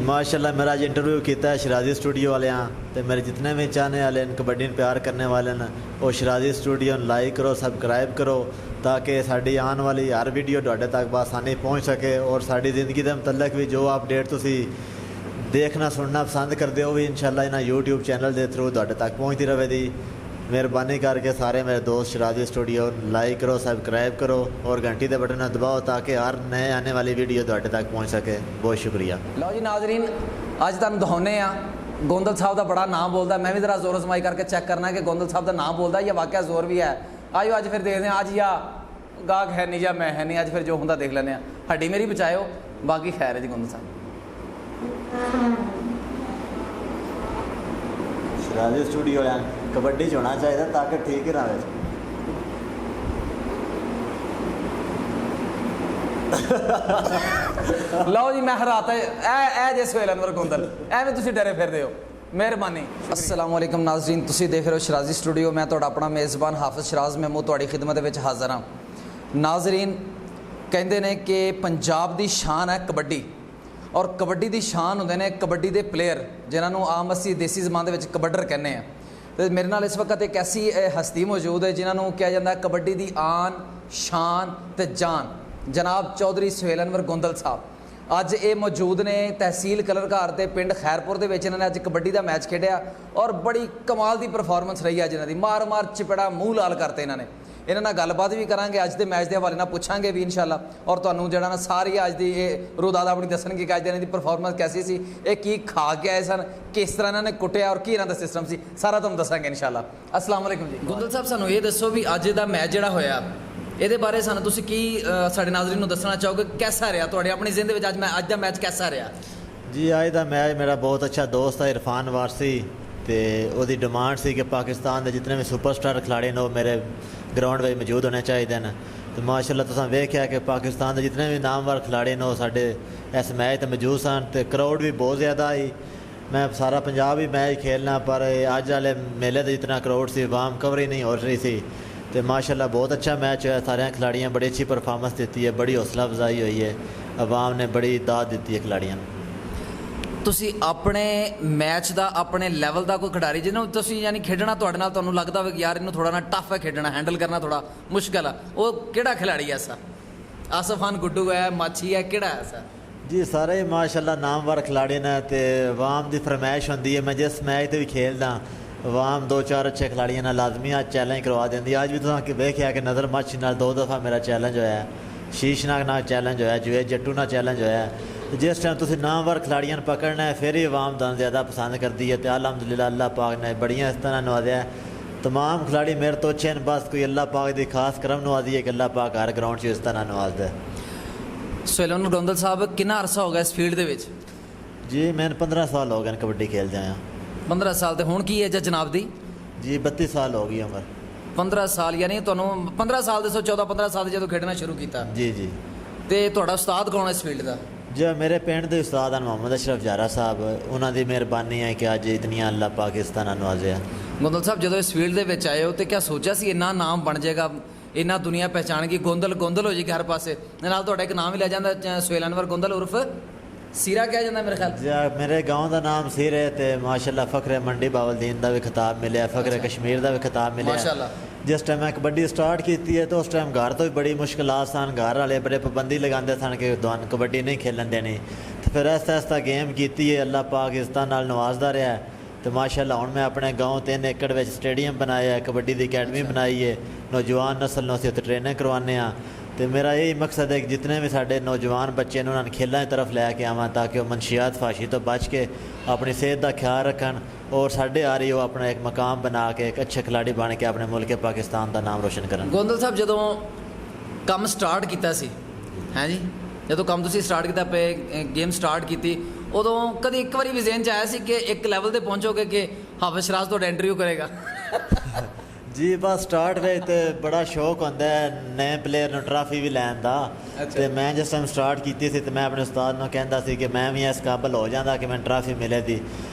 माशाल्लाह मेरा अज इंटरव्यू किया है शराजी स्टूडियो वाले, तो मेरे जितने भी चाहने वाले कबड्डी प्यार करने वाले हैं वो शराजी स्टूडियो लाइक करो, सबसक्राइब करो, ताकि साड़ी आने वाली हर वीडियो तुहाडे तक बसानी पहुँच सके। और साड़ी ज़िंदगी के मतलब भी जो अपडेट तुसी देखना सुनना पसंद करते हो भी इंशाल्लाह इन्हां यूट्यूब चैनल के थ्रू तुहाडे तक पहुँचती रहे दी। मेहरबानी करके सारे मेरे दोस्त शराजी स्टूडियो लाइक करो, सबसक्राइब करो और घंटी के बटन दबाओ ताकि हर नए आने वाली वीडियो तुहाडे तक पहुँच सके। बहुत शुक्रिया। लो जी नाजरीन, अज तुहानूं दिखाने गोंदल साहब का बड़ा नाम बोलता। मैं भी जरा जोर समाई करके चेक करना कि गोंदल साहब का नाम बोलता या वाकया जोर भी है। आयो अज फिर देखते हैं, अज या गाहक है नहीं या मैं है नहीं, अज फिर जो होंदा देख लें। हड्डी मेरी बचाओ, बाकी खैर है जी। गोंदल साहब शराजी स्टूडियो कबड्डी च होना चाहिए ताकि ठीक ही रहे। लो जी मैं हराता ए जे सुहेल अनवर गोंदल, एवें तुसीं डरे फिरदे हो। मेहरबानी। अस्सलाम वालेकुम नाज़रीन, तुसीं देख रहे हो शराजी स्टूडियो। मैं तुहाडा अपना मेज़बान हाफिज़ शराज महमूद तुहाडी खिदमत विच हाज़र हाँ। नाज़रीन कहंदे ने कि पंजाब दी शान है कबड्डी, और कबड्डी दी शान होंदे ने कबड्डी दे प्लेयर, जिन्होंने आम असी देसी ज़बान दे विच कबड्डर कहने हैं। तो मेरे नाल इस वक्त एक ऐसी हस्ती मौजूद है जिन्होंने कहा जाता है कबड्डी दी आन शान ते जान, जनाब चौधरी सुहेल अनवर गोंदल साहब। अज ये मौजूद ने तहसील कलरघार के पिंड खैरपुर के विच। इन्होंने अज कबड्डी का मैच खेडिया और बड़ी कमाल की परफॉर्मेंस रही है जिन्हों की। मार मार चिपड़ा मूँह लाल करते इन्होंने। इन्होंने गलबात भी करांगे, अज के मैच के हवाले नाल पूछांगे भी इंशाल्लाह। और तुहानूं जिहड़ा ना सारी अज की रुदाद अपनी दसणगे कि अज इन्हां दी परफॉर्मेंस कैसी सी, ये की खा के आए सन, किस तरह इन्होंने कुटिया और की इन्हां दा सिस्टम सी, सारा तुहानूं दसांगे इंशाल्लाह। अस्सलाम वालेकुम जी। गोंदल साहब सानूं ये दसो भी अज दा मैच जिहड़ा होया ये बारे सानूं तुसीं की साडे नाज़रीन नूं दसना चाहोगे, कैसा रहा तुहाडे अपनी जिंदगी विच अज दा मैच कैसा रहा? जी अज का मैच मेरा बहुत अच्छा दोस्त है इरफान वारसी, तो उसकी डिमांड सी कि पाकिस्तान के जितने भी सुपरस्टार खिलाड़ी ने वो मेरे ग्राउंड में मौजूद होने चाहिए हैं। तो माशाल्लाह तुसां वेख्या कि पाकिस्तान के जितने भी नामवर खिलाड़ी ने वो साडे इस मैच ते मौजूद सन, तो क्राउड भी बहुत ज़्यादा आई। मैं सारा पंजाब ही मैच खेलना, पर अज वाले मेले का जितना क्राउड से वाम कवर ही नहीं हो रही थी। तो माशाल्लाह बहुत अच्छा मैच होया, सारे खिलाड़ियों बड़ी अच्छी परफॉर्मेंस दी है, बड़ी हौसला अफजाई हुई है, अवाम ने बड़ी दाद दी है खिलाड़ियों। तुसी अपने मैच का अपने लैवल का कोई खिडारी जिन्होंने तुसी यानी खेडना तुहाडे नाल तुहानूं लगदा होवे कि यार इन्हूं थोड़ा ना टफ है खेडना, हैंडल करना थोड़ा मुश्किल है, वो किहड़ा खिलाड़ी है ऐसा? आसफ खान गुड्डू है, माछी है, किहड़ा है ऐसा? जी सारे माशाल्लाह नामवर खिलाड़ी ने, तो अवाम की फरमाइश होंदी है। मैं जिस मैच से भी खेलदा अवाम दो चार अच्छे खिलाड़ियों ने लाजमी आज चैलेंज करवा देंदी। अज भी तुसां वेख्या कि नज़र माछी नाल 2 दफ़ा मेरा चैलेंज होया, शीशनाग नाल चैलेंज होया, जुवेद जट्टू नाल चैलेंज होया। जिस टाइम तुसीं नामवर खिलाड़ियों पकड़ना है फिर ही अवाम तुहानूं ज़्यादा पसंद करती है। तो अलहमदुलिल्लाह अल्लाह पाक ने बड़ियां इस तरह नवाजा है। तमाम खिलाड़ी मेरे तो अच्छे हैं, बस कोई अल्लाह पाक की खास करम नवाजी है कि अल्लाह पाक हर ग्राउंड से इस तरह नवाजदा है। सुहेल अनवर गोंदल साहब कितना अरसा हो गया इस फील्ड दे विच? जी मैंने 15 साल हो गए कबड्डी खेलदे आया। 15 साल। तो हुण की एज है जनाब दी? जी 32 साल हो गई उम्र। 15 साल यानी तुहानूं 15 साल दसो 14-15 साल जो खेडना शुरू किया? जी जी। तो तुहाडा उस्ताद कौन है इस फील्ड का? जो मेरे पिंड के उस्ताद हैं मोहम्मद अशरफ जारा साहब, उन्होंने मेहरबानी है कि अज इतनी अल्लाह पाकिस्तान नवाजे। गोंदल साहब जो इस फील्ड के आए हो तो क्या सोचा सी इन्ना नाम बन जाएगा, इन्ना दुनिया पहचान गई, गोंदल गोंदल हो जाएगी हर पासे, नाल तुहाडा एक नाम ही लै जाता सुहेल अनवर गोंदल उर्फ सीरा कहा जाता मेरे ख्याल? मेरे गाँव का नाम सिर है, तो माशाल्लाह फखरे मंडी बावलदीन का भी खिताब मिले, फखरे कश्मीर का भी खिताब मिले माशाल्लाह। जिस टाइम मैं कबड्डी स्टार्ट की है तो उस टाइम घर तो भी बड़ी मुश्किल सन, घर वाले बड़े पाबंदी लगाते सन कि तुहानूं कबड्डी नहीं खेलन देनी। तो फिर आहिस्ता आहिस्ता गेम की है, अल्लाह पाकिस्तान नाल नवाजदा रहा है। तो माशाल्लाह हुण मैं अपने गाँव 3 एकड़ में स्टेडियम बनाया है, कबड्डी की अकैडमी बनाई है, नौजवान नस्ल नूं असीं उत्थे ट्रेनिंग करवाने। तो मेरा यही मकसद है कि जितने भी साढ़े नौजवान बच्चे ने उन्होंने खेलों की तरफ लैके आवां ताकि वह मनशियात फाशी तो बच के अपनी सेहत का ख्याल रखन और साढ़े आ रही वो अपना एक मकाम बना के एक अच्छे खिलाड़ी बन के अपने मुल्क पाकिस्तान का नाम रोशन करन। गोंदल साहब जो काम स्टार्ट किया है जी, जो काम तुसीं स्टार्ट किया पे गेम स्टार्ट की उदों कभी एक बार भी ज़हन च आया सी कि एक लैवल पर पहुँचोगे कि हाफिज़ शराज तो इंटरव्यू करेगा? जी बस स्टार्ट वे तो बड़ा शौक होंदा है नए प्लेयर नूं ट्राफी भी लैन दा। तो मैं जिस टाइम स्टार्ट की सी तो मैं अपने उस्ताद नूं कहंदा सी कि मैं भी इस काबल हो जाता कि मैं ट्राफी मिले थी।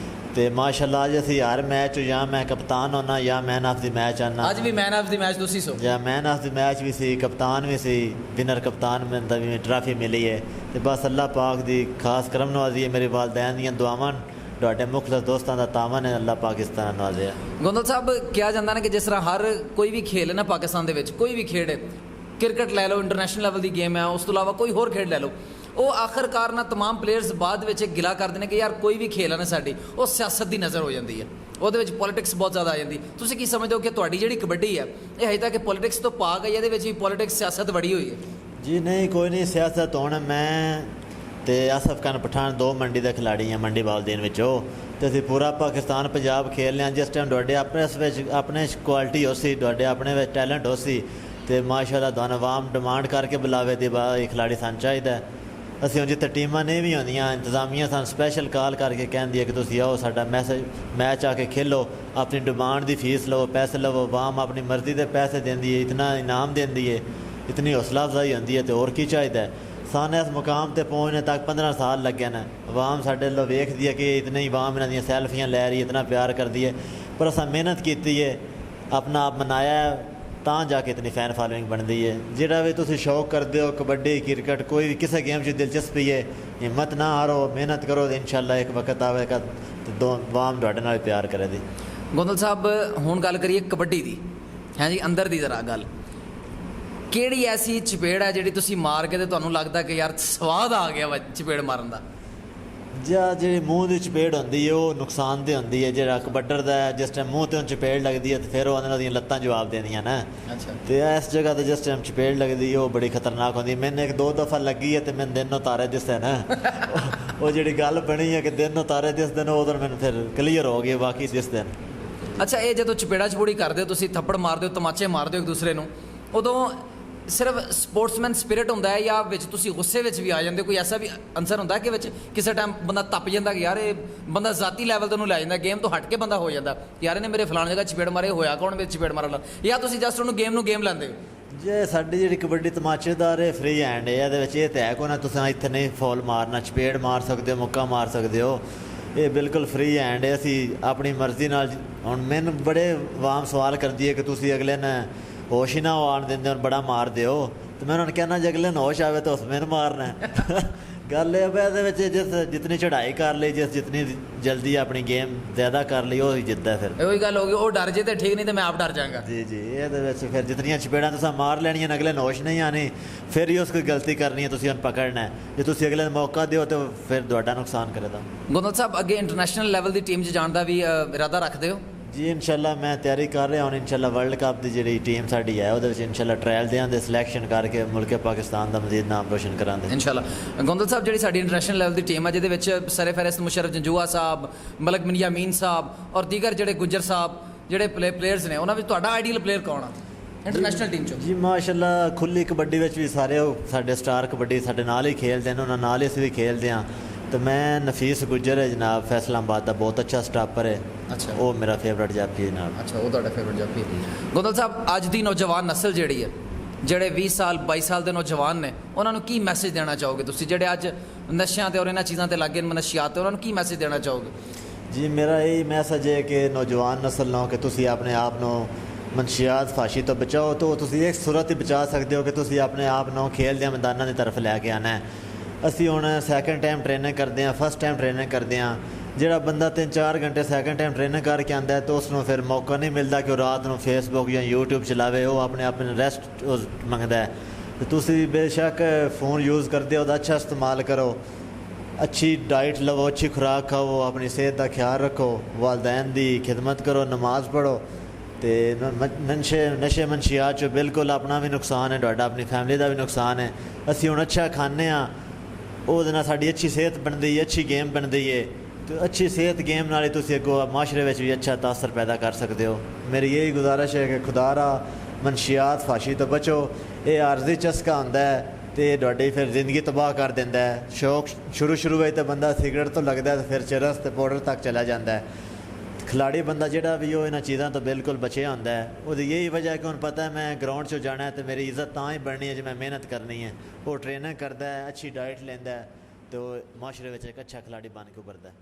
ਤੇ ਮਾਸ਼ਾਅੱਲਾ ਅੱਜ ਅਸੀਂ ਹਰ ਮੈਚ ਜਾਂ ਮੈਂ ਕਪਤਾਨ ਹੋਣਾ ਜਾਂ ਮੈਨ ਆਫ ਦੀ ਮੈਚ ਆਣਾ। ਅੱਜ ਵੀ ਮੈਨ ਆਫ ਦੀ ਮੈਚ ਤੁਸੀਂ ਸੋ ਜਾਂ ਮੈਨ ਆਫ ਦੀ ਮੈਚ ਵੀ ਸੀ, ਕਪਤਾਨ ਵੀ ਸੀ, ਵਿਨਰ ਕਪਤਾਨ ਮੈਨੂੰ ਦਾ ਵੀ ਟਰਾਫੀ ਮਿਲੀ ਹੈ। ਤੇ ਬਸ ਅੱਲਾਹ ਪਾਕ ਦੀ ਖਾਸ ਕਰਮ ਨਵਾਜ਼ੀ ਹੈ, ਮੇਰੇ ਵਾਲदैन ਦੀਆਂ ਦੁਆਵਾਂ, ਤੁਹਾਡੇ ਮੁਖਲਸ ਦੋਸਤਾਂ ਦਾ ਤਾਮਨ ਹੈ, ਅੱਲਾਹ ਪਾਕਿਸਤਾਨ ਨਵਾਜ਼ਿਆ। ਗੋਂਦਲ ਸਾਹਿਬ ਕਿਹਾ ਜਾਂਦਾ ਨਾ ਕਿ ਜਿਸ ਤਰ੍ਹਾਂ ਹਰ ਕੋਈ ਵੀ ਖੇਡ ਹੈ ਨਾ ਪਾਕਿਸਤਾਨ ਦੇ ਵਿੱਚ, ਕੋਈ ਵੀ ਖੇਡ ਹੈ, ਕ੍ਰਿਕਟ ਲੈ ਲਓ, ਇੰਟਰਨੈਸ਼ਨਲ ਲੈਵਲ ਦੀ ਗੇਮ ਹੈ, ਉਸ ਤੋਂ ਇਲਾਵਾ ਕੋਈ ਹੋਰ ਖੇਡ ਲੈ ਲਓ, ਉਹ ਆਖਰਕਾਰ ਨਾ ਤਮਾਮ ਪਲੇਅਰਸ ਬਾਅਦ ਵਿੱਚ ਗਿਲਾ ਕਰਦੇ ਨੇ ਕਿ ਯਾਰ ਕੋਈ ਵੀ ਖੇਲ ਹੈ ਨਾ ਸਾਡੀ, ਉਹ ਸਿਆਸਤ ਦੀ ਨਜ਼ਰ ਹੋ ਜਾਂਦੀ ਹੈ, ਉਹਦੇ ਵਿੱਚ ਪੋਲਿਟਿਕਸ ਬਹੁਤ ਜ਼ਿਆਦਾ ਆ ਜਾਂਦੀ। ਤੁਸੀਂ ਕੀ ਸਮਝਦੇ ਹੋ ਕਿ ਤੁਹਾਡੀ ਜਿਹੜੀ ਕਬੱਡੀ ਹੈ ਇਹ ਹਜੇ ਤੱਕ ਪੋਲਿਟਿਕਸ ਤੋਂ ਪਾਕ ਹੈ, ਇਹਦੇ ਵਿੱਚ ਵੀ ਪੋਲਿਟਿਕਸ ਸਿਆਸਤ ਵੜੀ ਹੋਈ ਹੈ? ਜੀ ਨਹੀਂ, ਕੋਈ ਨਹੀਂ ਸਿਆਸਤ। ਹੁਣ ਮੈਂ ਤੇ ਆਸਫ ਖਾਨ ਪਠਾਨ ਦੋ ਮੰਡੀ ਦੇ ਖਿਲਾੜੀ ਹਾਂ, ਮੰਡੀ ਬਾਲਦੀਨ ਵਿੱਚੋਂ, ਤੇ ਅਸੀਂ ਪੂਰਾ ਪਾਕਿਸਤਾਨ ਪੰਜਾਬ ਖੇਲ ਲਿਆ। ਜਿਸ ਟਾਈਮ ਤੁਹਾਡੇ ਆਪਣੇ ਵਿੱਚ ਆਪਣੇ ਕੁਆਲਿਟੀ ਹੋ ਸੀ, ਤੁਹਾਡੇ ਆਪਣੇ ਵਿੱਚ ਟੈਲੈਂਟ ਹੋ ਸੀ, ਤੇ ਮਾਸ਼ਾਅੱਲਾ ਤੁਹਾਨੂੰ ਆਵਾਮ ਡਿਮਾਂਡ ਕਰਕੇ ਬੁਲਾਵੇ ਤੇ ਬਾ ਇਹ ਖਿਲਾੜੀ ਸਾਨੂੰ ਚਾਹੀਦਾ। ਅਸੀਂ ਹੁਣ ਜਿੱਥੇ ਟੀਮਾਂ ਨਹੀਂ ਵੀ ਹੁੰਦੀਆਂ, ਇੰਤਜ਼ਾਮੀਆਂ ਸਾਨੂੰ ਸਪੈਸ਼ਲ ਕਾਲ ਕਰਕੇ ਕਹਿੰਦੀ ਹੈ ਕਿ ਤੁਸੀਂ ਆਓ ਸਾਡਾ ਮੈਚ ਆ ਕੇ ਖੇਲੋ, ਆਪਣੀ ਡਿਮਾਂਡ ਦੀ ਫੀਸ ਲਵੋ, ਪੈਸੇ ਲਵੋ। ਆਵਾਮ ਆਪਣੀ ਮਰਜ਼ੀ ਦੇ ਪੈਸੇ ਦਿੰਦੀ ਹੈ, ਇਤਨਾ ਇਨਾਮ ਦਿੰਦੀ ਹੈ, ਇਤਨੀ ਹੌਸਲਾ ਅਫਜ਼ਾਈ ਹੁੰਦੀ ਹੈ, ਤੇ ਹੋਰ ਕੀ ਚਾਹੀਦਾ। ਸਾਨੂੰ ਇਸ ਮੁਕਾਮ ਤੇ ਪਹੁੰਚਣੇ ਤੱਕ 15 ਸਾਲ ਲੱਗੇ ਨੇ। ਆਵਾਮ ਸਾਡੇ ਵੱਲੋਂ ਵੇਖਦੀ ਹੈ ਕਿ ਇਤਨੀ ਆਵਾਮ ਇਹਨਾਂ ਦੀਆਂ ਸੈਲਫੀਆਂ ਲੈ ਰਹੀ ਹੈ, ਇਤਨਾ ਪਿਆਰ ਕਰਦੀ ਹੈ, ਪਰ ਅਸਾਂ ਮਿਹਨਤ ਕੀਤੀ ਹੈ, ਆਪਣਾ ਆਪ ਮਨਾਇਆ, ਤਾਂ ਜਾ ਕੇ ਇਤਨੀ ਫੈਨ ਫਾਲੋਇੰਗ ਬਣਦੀ ਹੈ। ਜਿਹੜਾ ਵੀ ਤੁਸੀਂ ਸ਼ੌਕ ਕਰਦੇ ਹੋ, ਕਬੱਡੀ, ਕ੍ਰਿਕਟ, ਕੋਈ ਵੀ ਕਿਸੇ ਗੇਮ 'ਚ ਦਿਲਚਸਪੀ ਹੈ, ਹਿੰਮਤ ਨਾ ਹਾਰੋ, ਮਿਹਨਤ ਕਰੋ, ਤੇ ਇਨਸ਼ਾਅੱਲਾ ਇੱਕ ਵਕਤ ਆਵੇਗਾ ਤੇ ਆਵਾਮ ਤੁਹਾਡੇ ਨਾਲ ਪਿਆਰ ਕਰੇਗੀ। ਗੋਂਦਲ ਸਾਹਿਬ ਹੁਣ ਗੱਲ ਕਰੀਏ ਕਬੱਡੀ ਦੀ, ਹੈ ਜੀ, ਅੰਦਰ ਦੀ ਜ਼ਰਾ ਗੱਲ, ਕਿਹੜੀ ਐਸੀ ਚਪੇੜ ਹੈ ਜਿਹੜੀ ਤੁਸੀਂ ਮਾਰ ਕੇ ਤੇ ਤੁਹਾਨੂੰ ਲੱਗਦਾ ਕਿ ਯਾਰ ਸਵਾਦ ਆ ਗਿਆ ਵਾ ਚਪੇੜ ਮਾਰਨ ਦਾ? ਜਾਂ ਜਿਹੜੀ ਮੂੰਹ ਦੀ ਚਪੇੜ ਹੁੰਦੀ ਹੈ ਉਹ ਨੁਕਸਾਨਦੇਹ ਹੁੰਦੀ ਹੈ। ਜਿਹੜਾ ਕਬੱਡਰ ਦਾ ਜਿਸ ਟਾਈਮ ਮੂੰਹ ਤੇ ਚਪੇੜ ਲੱਗਦੀ ਹੈ ਤੇ ਫਿਰ ਉਹਨਾਂ ਦੀਆਂ ਲੱਤਾਂ ਜਵਾਬ ਦੇਣੀਆਂ ਨਾ। ਅੱਛਾ। ਤੇ ਇਸ ਜਗ੍ਹਾ ਤੇ ਜਿਸ ਟਾਈਮ ਚਪੇੜ ਲੱਗਦੀ ਹੈ ਉਹ ਬੜੀ ਖਤਰਨਾਕ ਹੁੰਦੀ। ਮੈਨੂੰ ਇੱਕ ਦੋ ਦਫਾ ਲੱਗੀ ਹੈ ਤੇ ਮੈਨੂੰ ਦਿਨ ਨੂੰ ਤਾਰੇ ਦਿਸਦੇ ਨਾ। ਉਹ ਜਿਹੜੀ ਗੱਲ ਬਣੀ ਹੈ ਕਿ ਦਿਨ ਨੂੰ ਤਾਰੇ ਦਿਸਦੇ ਨੇ, ਉਦੋਂ ਮੈਨੂੰ ਫਿਰ ਕਲੀਅਰ ਹੋ ਗਈ, ਬਾਕੀ ਦਿਸਦੇ ਨੇ। ਅੱਛਾ, ਇਹ ਜਦੋਂ ਚਪੇੜਾ ਚਪੂੜੀ ਕਰਦੇ ਹੋ ਤੁਸੀਂ, ਥੱਪੜ ਮਾਰਦੇ ਹੋ, ਤਮਾਚੇ ਮਾਰਦੇ ਹੋ ਇੱਕ ਦੂਸਰੇ ਨੂੰ, ਉਦੋਂ ਸਿਰਫ ਸਪੋਰਟਸਮੈਨ ਸਪਿਰਿਟ ਹੁੰਦਾ ਹੈ ਜਾਂ ਵਿੱਚ ਤੁਸੀਂ ਗੁੱਸੇ ਵਿੱਚ ਵੀ ਆ ਜਾਂਦੇ ਹੋ? ਕੋਈ ਐਸਾ ਵੀ ਅਨਸਰ ਹੁੰਦਾ ਕਿ ਵਿੱਚ ਕਿਸੇ ਟਾਈਮ ਬੰਦਾ ਤੱਪ ਜਾਂਦਾ ਕਿ ਯਾਰ ਇਹ ਬੰਦਾ ਜ਼ਾਤੀ ਲੈਵਲ ਤੋਂ ਉਹਨੂੰ ਲੈ ਜਾਂਦਾ, ਗੇਮ ਤੋਂ ਹਟ ਕੇ ਬੰਦਾ ਹੋ ਜਾਂਦਾ ਯਾਰ ਇਹਨੇ ਮੇਰੇ ਫਲਾਣੀ ਜਗ੍ਹਾ ਚਪੇੜ ਮਾਰੇ, ਹੋਇਆ ਕੌਣ ਵਿੱਚ ਚਪੇੜ ਮਾਰਨ, ਜਾਂ ਤੁਸੀਂ ਜਸਟ ਉਹਨੂੰ ਗੇਮ ਨੂੰ ਗੇਮ ਲੈਂਦੇ ਹੋ? ਜੇ ਸਾਡੀ ਜਿਹੜੀ ਕਬੱਡੀ ਤਮਾਚੇਦਾਰ ਹੈ, ਫ੍ਰੀ ਹੈਂਡ ਹੈ, ਇਹਦੇ ਵਿੱਚ ਇਹ ਤਾਂ ਹੈ ਕੋਈ ਨਾ ਤੁਸੀਂ ਇੱਥੇ ਨਹੀਂ ਫੌਲ ਮਾਰਨਾ, ਚਪੇੜ ਮਾਰ ਸਕਦੇ ਹੋ, ਮੁੱਕਾ ਮਾਰ ਸਕਦੇ ਹੋ, ਇਹ ਬਿਲਕੁਲ ਫ੍ਰੀ ਹੈਂਡ ਹੈ। ਅਸੀਂ ਆਪਣੀ ਮਰਜ਼ੀ ਨਾਲ, ਹੁਣ ਮੈਨੂੰ ਬੜੇ ਆਵਾਮ ਸਵਾਲ ਕਰਦੀ ਹੈ ਕਿ ਤੁਸੀਂ ਅਗਲੇ ਨੇ ਹੋਸ਼ ਹੀ ਨਾ ਆਉਣ ਦਿੰਦੇ ਹੋ, ਬੜਾ ਮਾਰਦੇ ਹੋ, ਤੇ ਮੈਂ ਉਹਨਾਂ ਨੂੰ ਕਹਿਣਾ ਜੇ ਅਗਲੇ ਨੂੰ ਹੋਸ਼ ਆਵੇ ਤਾਂ ਉਸ ਮੈਨੂੰ ਮਾਰਨਾ। ਗੱਲ ਇਹ ਹੈ ਇਹਦੇ ਵਿੱਚ ਜਿਤਨੀ ਚੜ੍ਹਾਈ ਕਰ ਲਈ, ਜਿਤਨੀ ਜਲਦੀ ਆਪਣੀ ਗੇਮ ਜ਼ਿਆਦਾ ਕਰ ਲਈ, ਉਹ ਹੀ ਜਿੱਤਦਾ। ਫਿਰ ਉਹੀ ਗੱਲ ਹੋ ਗਈ, ਉਹ ਡਰ ਜੇ ਤੇ ਠੀਕ, ਨਹੀਂ ਤੇ ਮੈਂ ਆਪ ਡਰ ਜਾਵਾਂਗਾ। ਜੀ ਜੀ, ਇਹਦੇ ਵਿੱਚ ਫਿਰ ਜਿਤਨੀਆਂ ਚਪੇੜਾਂ ਤੁਸੀਂ ਮਾਰ ਲੈਣੀਆਂ, ਅਗਲੇ ਨੂੰ ਹੋਸ਼ ਨਹੀਂ ਆਣੀ, ਫਿਰ ਹੀ ਉਸ ਕੋਈ ਗਲਤੀ ਕਰਨੀ ਹੈ, ਤੁਸੀਂ ਉਹਨੂੰ ਪਕੜਨਾ। ਜੇ ਤੁਸੀਂ ਅਗਲੇ ਨੂੰ ਮੌਕਾ ਦਿਓ ਤਾਂ ਫਿਰ ਤੁਹਾਡਾ ਨੁਕਸਾਨ ਕਰੇਗਾ। ਗੋਂਦਲ ਸਾਹਿਬ, ਅੱਗੇ ਇੰਟਰਨੈਸ਼ਨਲ ਲੈਵਲ ਦੀ ਟੀਮ 'ਚ ਜਾਣ ਦਾ ਵੀ ਇਰਾਦਾ ਰੱਖਦੇ ਹੋ? ਜੀ ਇਨਸ਼ਾਅੱਲਾ ਮੈਂ ਤਿਆਰੀ ਕਰ ਰਿਹਾ। ਹੁਣ ਇਨਸ਼ਾਅੱਲਾ ਵਰਲਡ ਕੱਪ ਦੀ ਜਿਹੜੀ ਟੀਮ ਸਾਡੀ ਹੈ ਉਹਦੇ ਵਿੱਚ ਇਨਸ਼ਾਅੱਲਾ ਟ੍ਰਾਇਲ ਦਿਆਂਗੇ, ਸਿਲੈਕਸ਼ਨ ਕਰਕੇ ਮੁਲਕ ਪਾਕਿਸਤਾਨ ਦਾ ਮਜ਼ੀਦ ਨਾਮ ਰੋਸ਼ਨ ਕਰਾਂਗੇ ਇਨਸ਼ਾਅੱਲਾ। ਗੋਂਦਲ ਸਾਹਿਬ, ਜਿਹੜੀ ਸਾਡੀ ਇੰਟਰਨੈਸ਼ਨਲ ਲੈਵਲ ਦੀ ਟੀਮ ਹੈ ਜਿਹਦੇ ਵਿੱਚ ਸਰਫਹਿਰਿਸਤ ਮੁਸ਼ਰਫ ਜੰਜੂਆ ਸਾਹਿਬ, ਮਲਕ ਬਿਨ ਯਾਮੀਨ ਸਾਹਿਬ ਔਰ ਦੀਗਰ ਜਿਹੜੇ ਗੁੱਜਰ ਸਾਹਿਬ ਜਿਹੜੇ ਪਲੇਅਰਸ ਨੇ, ਉਹਨਾਂ ਵਿੱਚ ਤੁਹਾਡਾ ਆਈਡੀਅਲ ਪਲੇਅਰ ਕੌਣ ਆ ਇੰਟਰਨੈਸ਼ਨਲ ਟੀਮ 'ਚ? ਜੀ ਮਾਸ਼ਾਅੱਲਾ, ਖੁੱਲੀ ਕਬੱਡੀ ਵਿੱਚ ਵੀ ਸਾਰੇ ਉਹ ਸਾਡੇ ਸਟਾਰ ਕਬੱਡੀ ਸਾਡੇ ਨਾਲ ਹੀ ਖੇਲਦੇ ਨੇ, ਉਹਨਾਂ ਨਾਲ ਹੀ ਅਸੀਂ ਵੀ ਖੇਲਦੇ ਹਾਂ। तो मैं नफीस गुजर है जनाब, फैसलाबाद का बहुत अच्छा स्टापर है। अच्छा, वो मेरा फेवरेट जाफी है जनाब। अच्छा, वो ਤੁਹਾਡਾ फेवरेट जाफी है। गोंदल साहब, ਅੱਜ ਦੀ ਨੌਜਵਾਨ ਨਸਲ ਜਿਹੜੀ ਹੈ, ਜਿਹੜੇ 20 ਸਾਲ 22 ਸਾਲ ਦੇ ਨੌਜਵਾਨ ਨੇ, ਉਹਨਾਂ ਨੂੰ ਕੀ ਮੈਸੇਜ ਦੇਣਾ ਚਾਹੋਗੇ ਤੁਸੀਂ, ਜਿਹੜੇ ਅੱਜ ਨਸ਼ਿਆਂ ਤੇ ਔਰ ਇਹਨਾਂ ਚੀਜ਼ਾਂ ਤੇ ਲੱਗੇ ਮਨਸ਼ੀਆਤ ਤੇ, ਉਹਨਾਂ ਨੂੰ ਕੀ ਮੈਸੇਜ ਦੇਣਾ ਚਾਹੋਗੇ? ਜੀ ਮੇਰਾ ਇਹੀ ਮੈਸੇਜ ਹੈ ਕਿ ਨੌਜਵਾਨ ਨਸਲ ਨੂੰ ਕਿ ਤੁਸੀਂ ਆਪਣੇ ਆਪ ਨੂੰ ਮਨਸ਼ੀਆਤ ਫਾਸ਼ੀ ਤੋਂ ਬਚਾਓ। ਤਾਂ ਤੁਸੀਂ ਇੱਕ ਸੂਰਤ ਹੀ ਬਚਾ ਸਕਦੇ ਹੋ ਕਿ ਤੁਸੀਂ ਆਪਣੇ ਆਪ ਨੂੰ ਖੇਲ ਦੇ ਮੈਦਾਨਾਂ ਦੀ ਤਰਫ ਲੈ ਕੇ ਆਉਣਾ ਹੈ। ਅਸੀਂ ਹੁਣ ਸੈਕਿੰਡ ਟਾਈਮ ਟ੍ਰੇਨਿੰਗ ਕਰਦੇ ਹਾਂ, ਫਸਟ ਟਾਈਮ ਟ੍ਰੇਨਿੰਗ ਕਰਦੇ ਹਾਂ। ਜਿਹੜਾ ਬੰਦਾ 3-4 ਘੰਟੇ ਸੈਕਿੰਡ ਟਾਈਮ ਟ੍ਰੇਨਿੰਗ ਕਰਕੇ ਆਉਂਦਾ ਹੈ ਤਾਂ ਉਸ ਨੂੰ ਫਿਰ ਮੌਕਾ ਨਹੀਂ ਮਿਲਦਾ ਕਿ ਉਹ ਰਾਤ ਨੂੰ ਫੇਸਬੁੱਕ ਜਾਂ YouTube ਚਲਾਵੇ, ਉਹ ਆਪਣੇ ਆਪ ਨੂੰ ਰੈਸਟ ਮੰਗਦਾ ਹੈ। ਤੇ ਤੁਸੀਂ ਬੇਸ਼ੱਕ फ़ोन यूज़ करते हो, ਅੱਛਾ ਇਸਤੇਮਾਲ ਕਰੋ, अच्छी डाइट लवो, अच्छी खुराक खाओ, अपनी सेहत का ख्याल रखो, वालदैन दी खिदमत करो, नमाज़ पढ़ो। तो नशे मनशियात चो बिल्कुल अपना भी नुकसान है, तुहाडा अपनी फैमिली का भी नुकसान है। असी हुण अच्छा खाने ਉਹਦੇ ਨਾਲ ਸਾਡੀ ਅੱਛੀ ਸਿਹਤ ਬਣਦੀ ਹੈ, ਅੱਛੀ ਗੇਮ ਬਣਦੀ ਹੈ। तो अच्छी सेहत गेम नाल तुसीं अगों माशरे में भी अच्छा तासर पैदा कर सकते हो। मेरी यही गुजारिश है कि खुदारा मनशियात फाशी तो बचो। ये आर्जी चस्का होंदा है तो तुहाडी फिर जिंदगी तबाह कर देंदा है। शौक शुरू में तो बंदा सिगरेट तो लगता है तो फिर चरस तो पाउडर तक चला जाता है। खिलाड़ी बंदा जिहड़ा भी हो इन्हां चीज़ों तो बिल्कुल बचिया होंदा है। उसकी यही वजह है कि हुण पता है मैं ग्राउंड चो जाना है तो मेरी इज्जत तां ही बननी है जो मैं मेहनत करनी है। वो ट्रेनिंग करता है, अच्छी डाइट लेंदा है तो माशरे में एक अच्छा खिलाड़ी बन के उभरता है।